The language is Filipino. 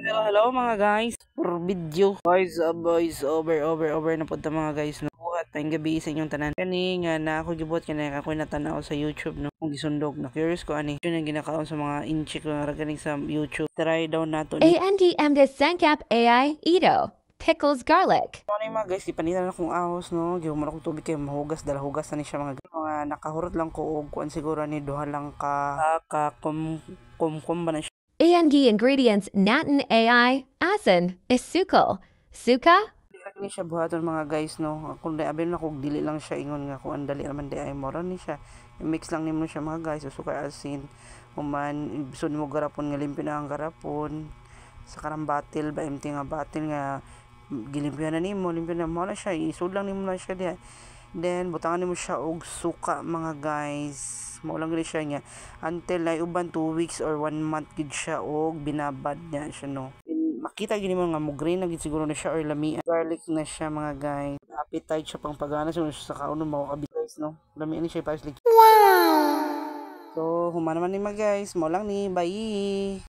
Hello mga guys, for video. Boys, over na po mga guys. No? Buhat tayong gabi sa inyong tanan. Kani nga na ako gibot kani ako natanaw sa YouTube no. Kung gisundog na curious ko ani. Yun ang ginakaon sa mga inchi ko nga galing sa YouTube. Try daw nato ni. ANDM de Sencap AI Ito. Pickles garlic. Ano yung mga guys, ipanitan na akong ahos no. Gihuman akong tubig kay mahugas, dala hugas na ni siya mga guys. Mga nakahurot lang ko og kuan siguro ni duha lang ka kum ba na siya. AND ingredients Natin AI Asin Isuko. Suka? Ni siya buhaton mga guys no. Kung abin na kog dili lang siya ingon nga kung andali naman di ay mora ni siya. I-mix lang nimo siya mga guys, suka asin. Human ibsod mo garapon nga limpyo na ang garapon. Sa karang batil ba empty nga batil nga gilimpyo na nimo, limpyo na mo na siya. Isud lang nimo na siya diha. Then butangan nimo siya og suka mga guys. Mao lang gid siya niya until na uban 2 weeks or 1 month gid siya og binabad niya siya no. Makita gini mo nga mo green na gid siguro na siya or lami garlic na siya mga guys. Appetite siya pang pagana sa kauno mo kabit guys no. Lami ni siya parsley. Wow. So human naman ni mga guys, mo lang ni bye.